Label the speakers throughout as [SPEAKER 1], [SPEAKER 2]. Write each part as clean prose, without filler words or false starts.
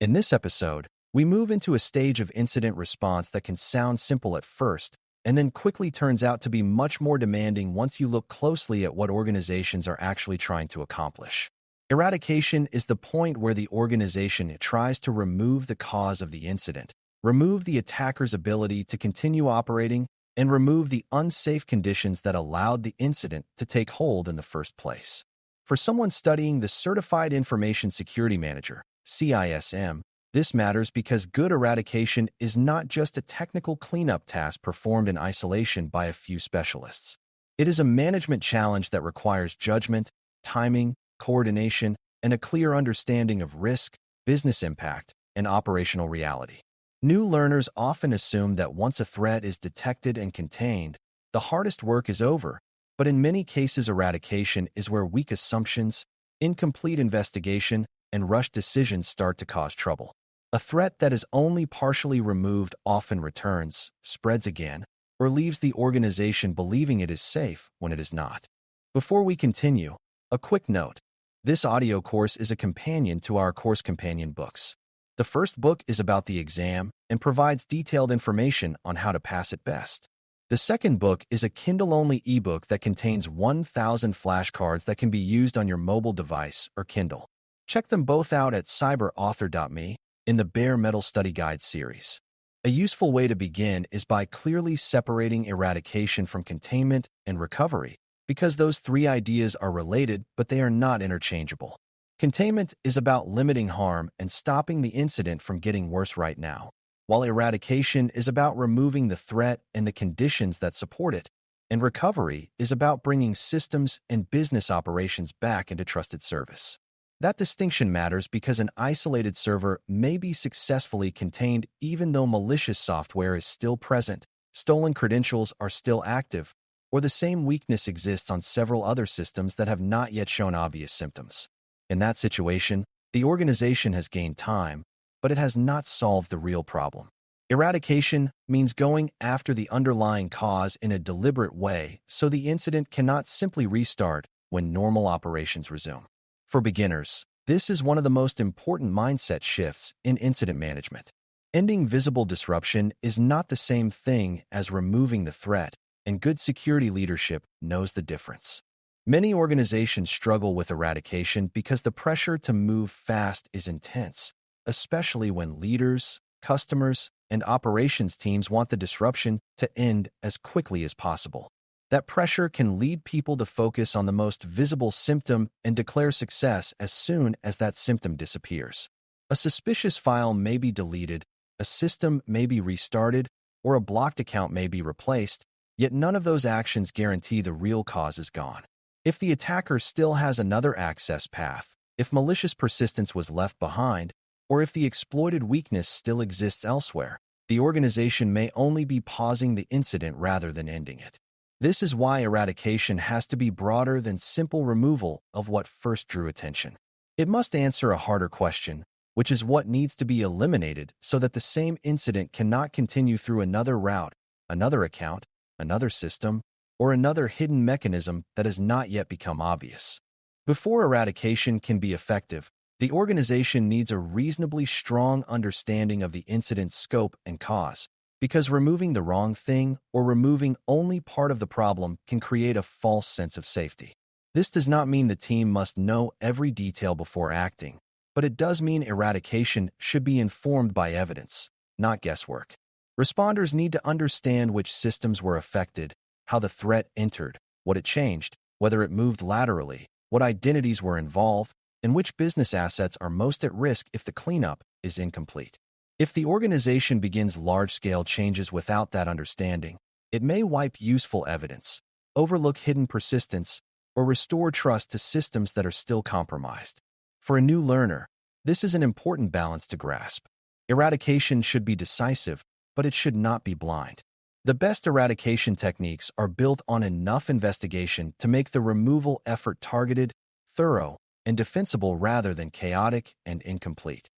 [SPEAKER 1] In this episode, we move into a stage of incident response that can sound simple at first, and then quickly turns out to be much more demanding once you look closely at what organizations are actually trying to accomplish. Eradication is the point where the organization tries to remove the cause of the incident, remove the attacker's ability to continue operating, and remove the unsafe conditions that allowed the incident to take hold in the first place. For someone studying the Certified Information Security Manager, CISM, this matters because good eradication is not just a technical cleanup task performed in isolation by a few specialists. It is a management challenge that requires judgment, timing, coordination, and a clear understanding of risk, business impact, and operational reality. New learners often assume that once a threat is detected and contained, the hardest work is over, but in many cases eradication is where weak assumptions, incomplete investigation, and rushed decisions start to cause trouble. A threat that is only partially removed often returns, spreads again, or leaves the organization believing it is safe when it is not. Before we continue, a quick note. This audio course is a companion to our course companion books. The first book is about the exam and provides detailed information on how to pass it best. The second book is a Kindle-only ebook that contains 1,000 flashcards that can be used on your mobile device or Kindle. Check them both out at cyberauthor.me in the Bare Metal Study Guide series. A useful way to begin is by clearly separating eradication from containment and recovery, because those three ideas are related, but they are not interchangeable. Containment is about limiting harm and stopping the incident from getting worse right now, while eradication is about removing the threat and the conditions that support it, and recovery is about bringing systems and business operations back into trusted service. That distinction matters because an isolated server may be successfully contained even though malicious software is still present, stolen credentials are still active, or the same weakness exists on several other systems that have not yet shown obvious symptoms. In that situation, the organization has gained time, but it has not solved the real problem. Eradication means going after the underlying cause in a deliberate way so the incident cannot simply restart when normal operations resume. For beginners, this is one of the most important mindset shifts in incident management. Ending visible disruption is not the same thing as removing the threat, and good security leadership knows the difference. Many organizations struggle with eradication because the pressure to move fast is intense, especially when leaders, customers, and operations teams want the disruption to end as quickly as possible. That pressure can lead people to focus on the most visible symptom and declare success as soon as that symptom disappears. A suspicious file may be deleted, a system may be restarted, or a blocked account may be replaced, yet none of those actions guarantee the real cause is gone. If the attacker still has another access path, if malicious persistence was left behind, or if the exploited weakness still exists elsewhere, the organization may only be pausing the incident rather than ending it. This is why eradication has to be broader than simple removal of what first drew attention. It must answer a harder question, which is what needs to be eliminated so that the same incident cannot continue through another route, another account, another system, or another hidden mechanism that has not yet become obvious. Before eradication can be effective, the organization needs a reasonably strong understanding of the incident's scope and cause, because removing the wrong thing or removing only part of the problem can create a false sense of safety. This does not mean the team must know every detail before acting, but it does mean eradication should be informed by evidence, not guesswork. Responders need to understand which systems were affected, how the threat entered, what it changed, whether it moved laterally, what identities were involved, and which business assets are most at risk if the cleanup is incomplete. If the organization begins large-scale changes without that understanding, it may wipe useful evidence, overlook hidden persistence, or restore trust to systems that are still compromised. For a new learner, this is an important balance to grasp. Eradication should be decisive, but it should not be blind. The best eradication techniques are built on enough investigation to make the removal effort targeted, thorough, and defensible rather than chaotic and incomplete.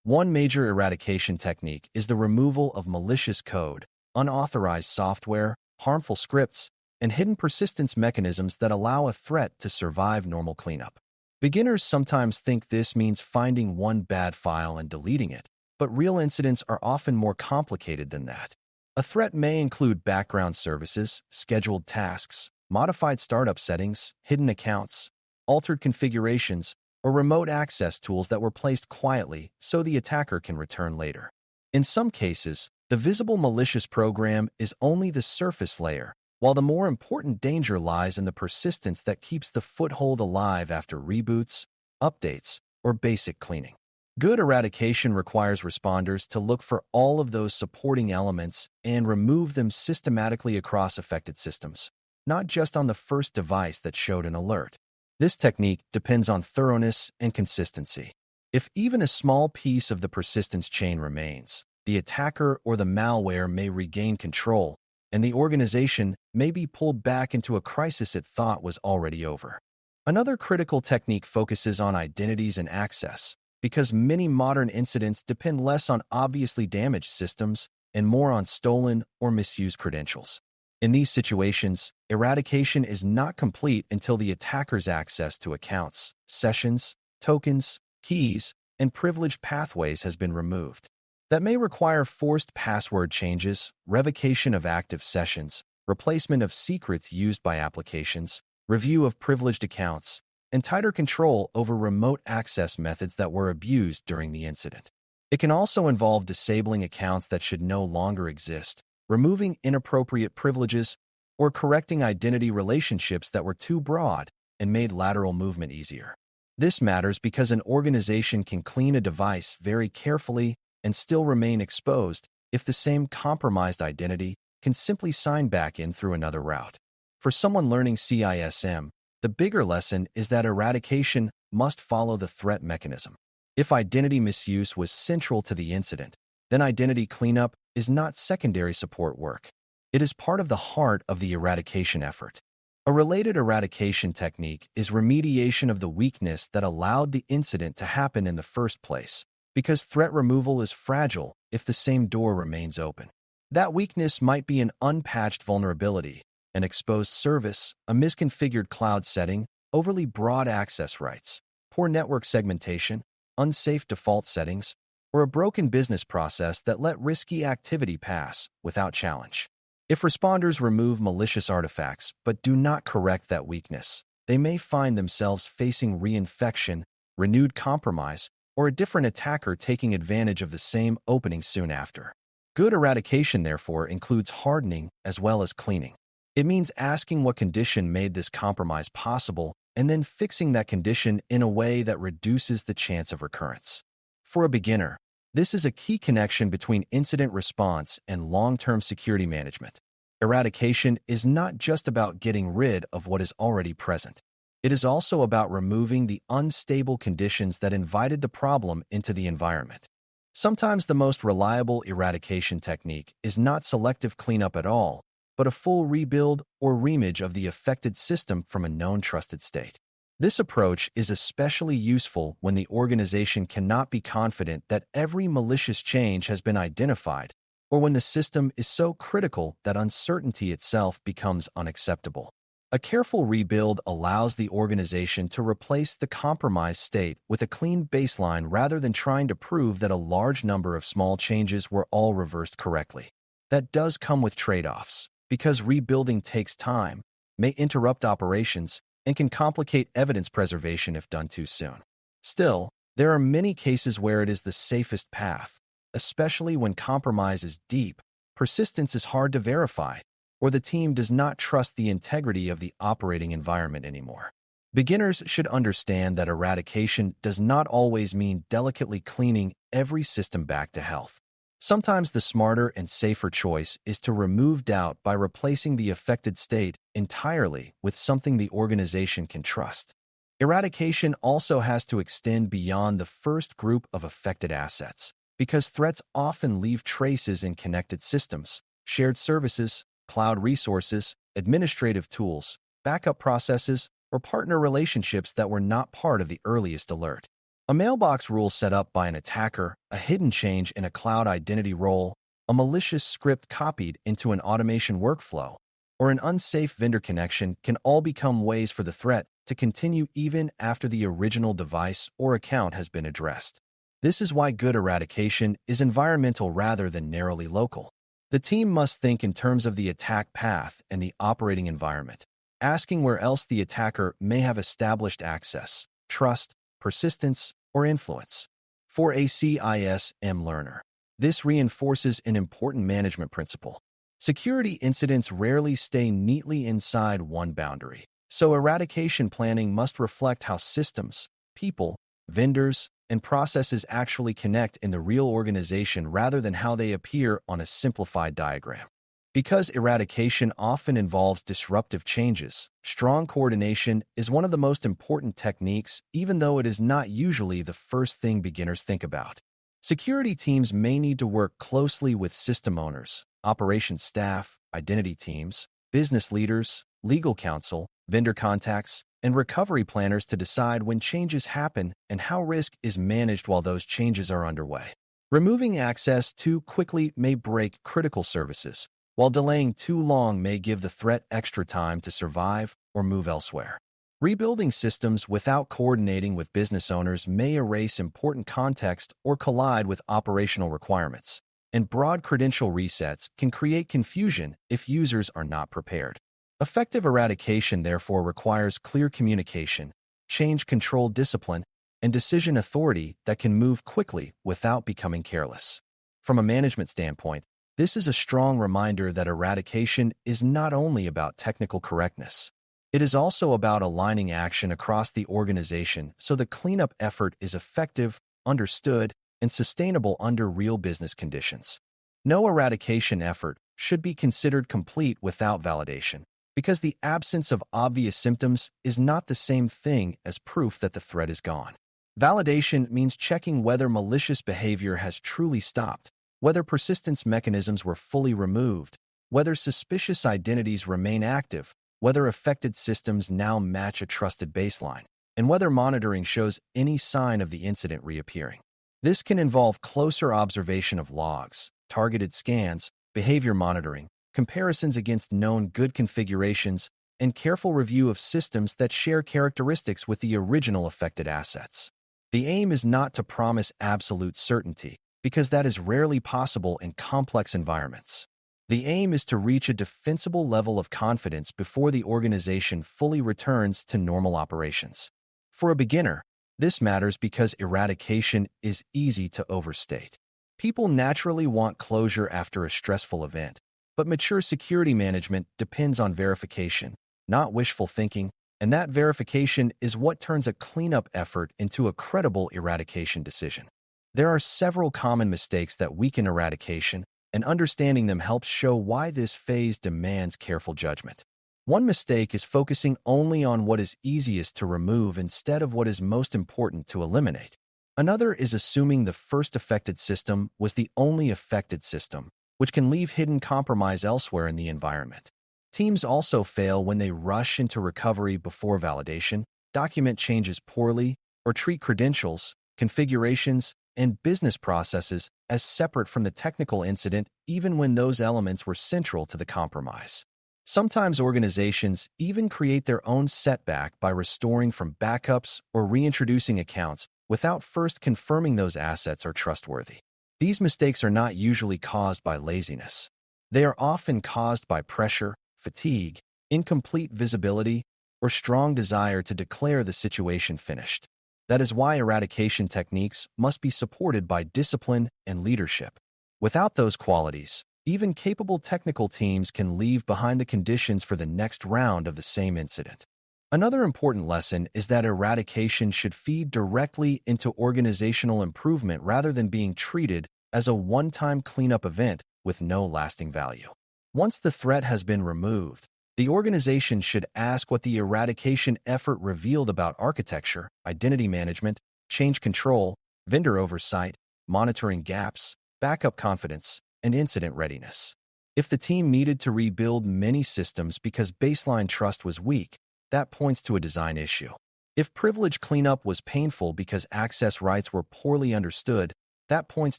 [SPEAKER 1] One major eradication technique is the removal of malicious code, unauthorized software, harmful scripts, and hidden persistence mechanisms that allow a threat to survive normal cleanup. Beginners sometimes think this means finding one bad file and deleting it, but real incidents are often more complicated than that. A threat may include background services, scheduled tasks, modified startup settings, hidden accounts, altered configurations, or remote access tools that were placed quietly so the attacker can return later. In some cases, the visible malicious program is only the surface layer, while the more important danger lies in the persistence that keeps the foothold alive after reboots, updates, or basic cleaning. Good eradication requires responders to look for all of those supporting elements and remove them systematically across affected systems, not just on the first device that showed an alert. This technique depends on thoroughness and consistency. If even a small piece of the persistence chain remains, the attacker or the malware may regain control, and the organization may be pulled back into a crisis it thought was already over. Another critical technique focuses on identities and access, because many modern incidents depend less on obviously damaged systems and more on stolen or misused credentials. In these situations, eradication is not complete until the attacker's access to accounts, sessions, tokens, keys, and privileged pathways has been removed. That may require forced password changes, revocation of active sessions, replacement of secrets used by applications, review of privileged accounts, and tighter control over remote access methods that were abused during the incident. It can also involve disabling accounts that should no longer exist, removing inappropriate privileges, or correcting identity relationships that were too broad and made lateral movement easier. This matters because an organization can clean a device very carefully and still remain exposed if the same compromised identity can simply sign back in through another route. For someone learning CISM, the bigger lesson is that eradication must follow the threat mechanism. If identity misuse was central to the incident, then identity cleanup is not secondary support work. It is part of the heart of the eradication effort. A related eradication technique is remediation of the weakness that allowed the incident to happen in the first place, because threat removal is fragile if the same door remains open. That weakness might be an unpatched vulnerability, an exposed service, a misconfigured cloud setting, overly broad access rights, poor network segmentation, unsafe default settings, or a broken business process that let risky activity pass without challenge. If responders remove malicious artifacts but do not correct that weakness, they may find themselves facing reinfection, renewed compromise, or a different attacker taking advantage of the same opening soon after. Good eradication, therefore, includes hardening as well as cleaning. It means asking what condition made this compromise possible and then fixing that condition in a way that reduces the chance of recurrence. For a beginner, this is a key connection between incident response and long-term security management. Eradication is not just about getting rid of what is already present. It is also about removing the unstable conditions that invited the problem into the environment. Sometimes the most reliable eradication technique is not selective cleanup at all, but a full rebuild or reimage of the affected system from a known trusted state. This approach is especially useful when the organization cannot be confident that every malicious change has been identified, or when the system is so critical that uncertainty itself becomes unacceptable. A careful rebuild allows the organization to replace the compromised state with a clean baseline rather than trying to prove that a large number of small changes were all reversed correctly. That does come with trade-offs, because rebuilding takes time, may interrupt operations, and can complicate evidence preservation if done too soon. Still, there are many cases where it is the safest path, especially when compromise is deep, persistence is hard to verify, or the team does not trust the integrity of the operating environment anymore. Beginners should understand that eradication does not always mean delicately cleaning every system back to health. Sometimes the smarter and safer choice is to remove doubt by replacing the affected state entirely with something the organization can trust. Eradication also has to extend beyond the first group of affected assets, because threats often leave traces in connected systems, shared services, cloud resources, administrative tools, backup processes, or partner relationships that were not part of the earliest alert. A mailbox rule set up by an attacker, a hidden change in a cloud identity role, a malicious script copied into an automation workflow, or an unsafe vendor connection can all become ways for the threat to continue even after the original device or account has been addressed. This is why good eradication is environmental rather than narrowly local. The team must think in terms of the attack path and the operating environment, asking where else the attacker may have established access, trust, persistence, or influence. For a CISM learner, this reinforces an important management principle. Security incidents rarely stay neatly inside one boundary, so eradication planning must reflect how systems, people, vendors, and processes actually connect in the real organization rather than how they appear on a simplified diagram. Because eradication often involves disruptive changes, strong coordination is one of the most important techniques, even though it is not usually the first thing beginners think about. Security teams may need to work closely with system owners, operations staff, identity teams, business leaders, legal counsel, vendor contacts, and recovery planners to decide when changes happen and how risk is managed while those changes are underway. Removing access too quickly may break critical services, while delaying too long may give the threat extra time to survive or move elsewhere. Rebuilding systems without coordinating with business owners may erase important context or collide with operational requirements, and broad credential resets can create confusion if users are not prepared. Effective eradication, therefore, requires clear communication, change control discipline, and decision authority that can move quickly without becoming careless. From a management standpoint, this is a strong reminder that eradication is not only about technical correctness. It is also about aligning action across the organization so the cleanup effort is effective, understood, and sustainable under real business conditions. No eradication effort should be considered complete without validation, because the absence of obvious symptoms is not the same thing as proof that the threat is gone. Validation means checking whether malicious behavior has truly stopped, whether persistence mechanisms were fully removed, whether suspicious identities remain active, whether affected systems now match a trusted baseline, and whether monitoring shows any sign of the incident reappearing. This can involve closer observation of logs, targeted scans, behavior monitoring, comparisons against known good configurations, and careful review of systems that share characteristics with the original affected assets. The aim is not to promise absolute certainty, because that is rarely possible in complex environments. The aim is to reach a defensible level of confidence before the organization fully returns to normal operations. For a beginner, this matters because eradication is easy to overstate. People naturally want closure after a stressful event, but mature security management depends on verification, not wishful thinking, and that verification is what turns a cleanup effort into a credible eradication decision. There are several common mistakes that weaken eradication, and understanding them helps show why this phase demands careful judgment. One mistake is focusing only on what is easiest to remove instead of what is most important to eliminate. Another is assuming the first affected system was the only affected system, which can leave hidden compromise elsewhere in the environment. Teams also fail when they rush into recovery before validation, document changes poorly, or treat credentials, configurations, and business processes as separate from the technical incident, even when those elements were central to the compromise. Sometimes organizations even create their own setback by restoring from backups or reintroducing accounts without first confirming those assets are trustworthy. These mistakes are not usually caused by laziness. They are often caused by pressure, fatigue, incomplete visibility, or strong desire to declare the situation finished. That is why eradication techniques must be supported by discipline and leadership. Without those qualities, even capable technical teams can leave behind the conditions for the next round of the same incident. Another important lesson is that eradication should feed directly into organizational improvement rather than being treated as a one-time cleanup event with no lasting value. Once the threat has been removed, the organization should ask what the eradication effort revealed about architecture, identity management, change control, vendor oversight, monitoring gaps, backup confidence, and incident readiness. If the team needed to rebuild many systems because baseline trust was weak, that points to a design issue. If privilege cleanup was painful because access rights were poorly understood, that points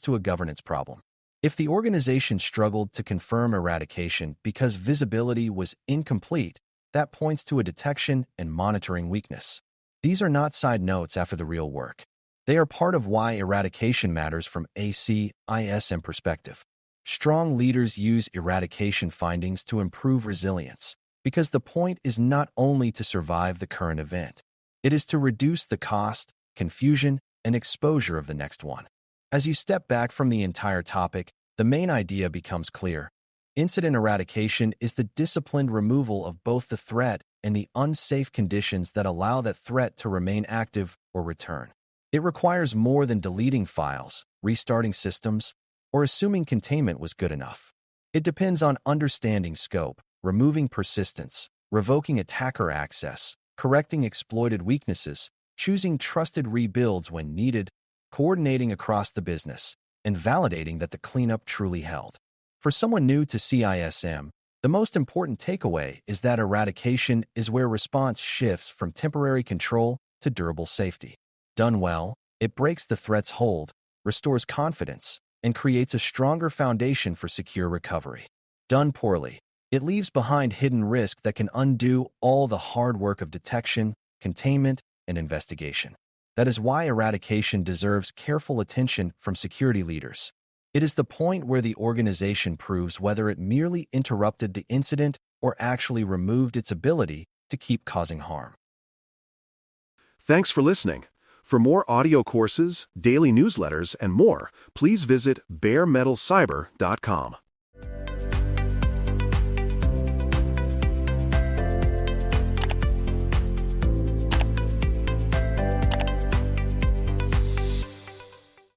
[SPEAKER 1] to a governance problem. If the organization struggled to confirm eradication because visibility was incomplete, that points to a detection and monitoring weakness. These are not side notes after the real work. They are part of why eradication matters from a CISM perspective. Strong leaders use eradication findings to improve resilience, because the point is not only to survive the current event, it is to reduce the cost, confusion, and exposure of the next one. As you step back from the entire topic, the main idea becomes clear. Incident eradication is the disciplined removal of both the threat and the unsafe conditions that allow that threat to remain active or return. It requires more than deleting files, restarting systems, or assuming containment was good enough. It depends on understanding scope, removing persistence, revoking attacker access, correcting exploited weaknesses, choosing trusted rebuilds when needed, coordinating across the business, and validating that the cleanup truly held. For someone new to CISM, the most important takeaway is that eradication is where response shifts from temporary control to durable safety. Done well, it breaks the threat's hold, restores confidence, and creates a stronger foundation for secure recovery. Done poorly, it leaves behind hidden risk that can undo all the hard work of detection, containment, and investigation. That is why eradication deserves careful attention from security leaders. It is the point where the organization proves whether it merely interrupted the incident or actually removed its ability to keep causing harm.
[SPEAKER 2] Thanks for listening. For more audio courses, daily newsletters, and more, please visit baremetalcyber.com.